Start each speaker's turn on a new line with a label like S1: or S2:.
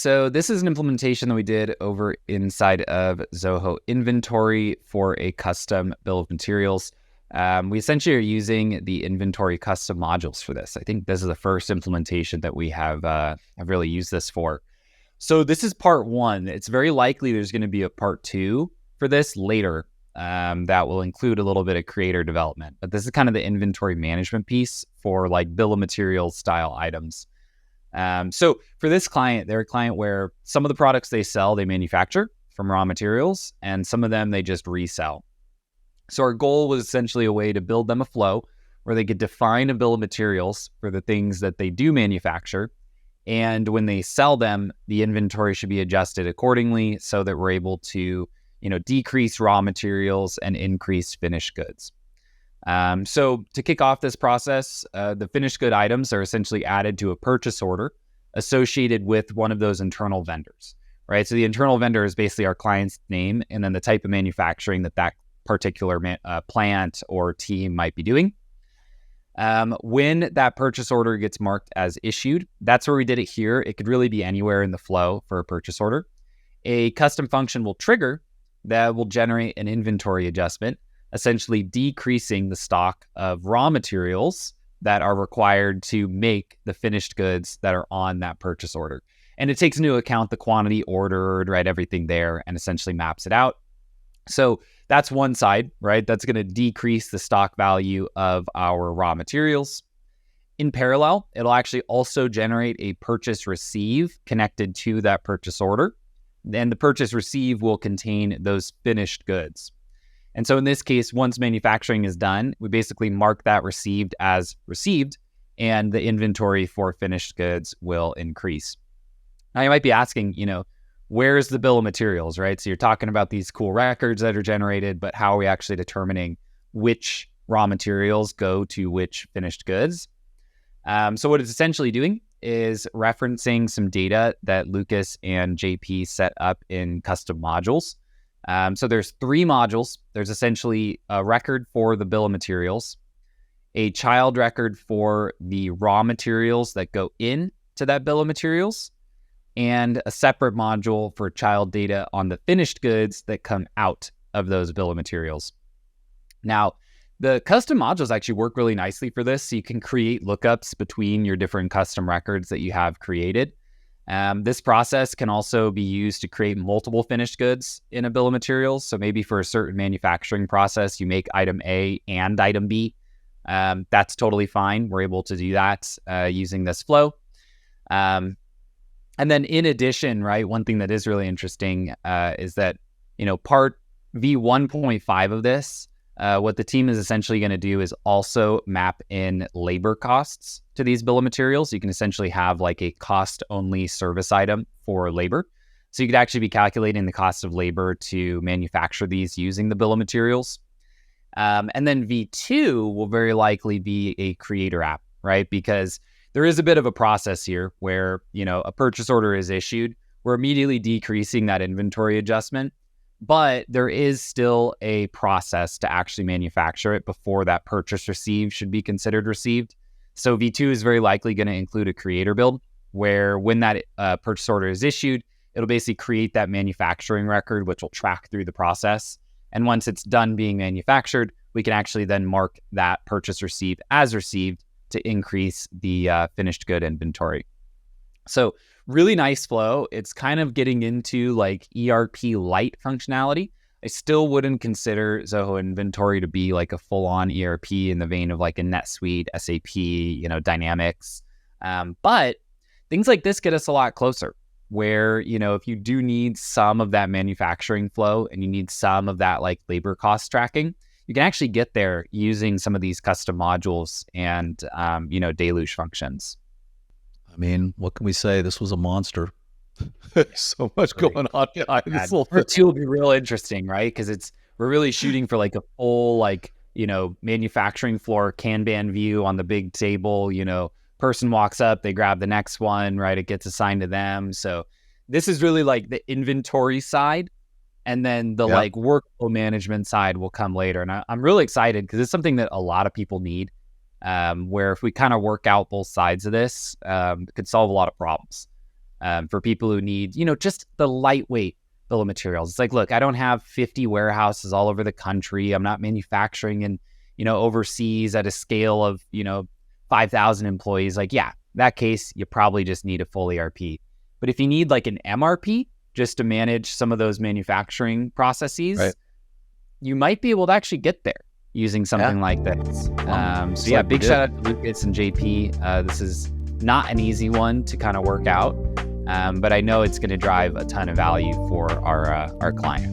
S1: So this is an implementation that we did over inside of Zoho Inventory for a custom bill of materials. We essentially are using the inventory custom modules for this. I think this is the first implementation that we have really used this for. So this is part one. It's very likely there's going to be a part two for this later that will include a little bit of creator development. But this is kind of the inventory management piece for like bill of materials style items. So for this client, they're a client where some of the products they sell, they manufacture from raw materials, and some of them they just resell. So our goal was essentially a way to build them a flow where they could define a bill of materials for the things that they do manufacture. And when they sell them, the inventory should be adjusted accordingly so that we're able to, decrease raw materials and increase finished goods. So to kick off this process, the finished good items are essentially added to a purchase order associated with one of those internal vendors, right? So the internal vendor is basically our client's name and then the type of manufacturing that particular plant or team might be doing. When that purchase order gets marked as issued, that's where we did it here. It could really be anywhere in the flow for a purchase order. A custom function will trigger that will generate an inventory adjustment, essentially decreasing the stock of raw materials that are required to make the finished goods that are on that purchase order. And it takes into account the quantity ordered, right? Everything there, and essentially maps it out. So that's one side, right? That's going to decrease the stock value of our raw materials. In parallel, it'll actually also generate a purchase receive connected to that purchase order. And the purchase receive will contain those finished goods. And so in this case, once manufacturing is done, we basically mark that received as received, and the inventory for finished goods will increase. Now you might be asking, where's the bill of materials, right? So you're talking about these cool records that are generated, but how are we actually determining which raw materials go to which finished goods? So what it's essentially doing is referencing some data that Lucas and JP set up in custom modules. So there's three modules. There's essentially a record for the bill of materials, a child record for the raw materials that go into that bill of materials, and a separate module for child data on the finished goods that come out of those bill of materials. Now, the custom modules actually work really nicely for this. So you can create lookups between your different custom records that you have created. This process can also be used to create multiple finished goods in a bill of materials. So maybe for a certain manufacturing process, you make item A and item B. That's totally fine. We're able to do that using this flow. And then in addition, right, one thing that is really interesting is that, part V1.5 of this, what the team is essentially going to do is also map in labor costs to these bill of materials. You can essentially have like a cost-only service item for labor. So you could actually be calculating the cost of labor to manufacture these using the bill of materials. And then V2 will very likely be a creator app, right? Because there is a bit of a process here where, a purchase order is issued. We're immediately decreasing that inventory adjustment, but there is still a process to actually manufacture it before that purchase received should be considered received. So V2 is very likely going to include a creator build where when that purchase order is issued, it'll basically create that manufacturing record, which will track through the process. And once it's done being manufactured, we can actually then mark that purchase received as received to increase the finished good inventory. So really nice flow. It's kind of getting into like ERP light functionality. I still wouldn't consider Zoho Inventory to be like a full-on ERP in the vein of like a NetSuite, SAP, Dynamics. But things like this get us a lot closer where, if you do need some of that manufacturing flow and you need some of that like labor cost tracking, you can actually get there using some of these custom modules and, deluge functions.
S2: I mean, what can we say? This was a monster. So much going on behind this little
S1: Part two will be real interesting, right? Because we're really shooting for like a full, manufacturing floor Kanban view on the big table. Person walks up, they grab the next one, right? It gets assigned to them. So this is really like the inventory side. And then the workflow management side will come later. And I'm really excited because it's something that a lot of people need. Where if we kind of work out both sides of this, it could solve a lot of problems. for people who need, just the lightweight bill of materials. It's like, look, I don't have 50 warehouses all over the country. I'm not manufacturing in, overseas at a scale of, 5,000 employees. Like, yeah, that case, you probably just need a full ERP. But if you need like an MRP just to manage some of those manufacturing processes,
S2: right,
S1: you might be able to actually get there using something like this. So yeah, big shout out to Lucas and JP. This is not an easy one to kind of work out, but I know it's going to drive a ton of value for our client.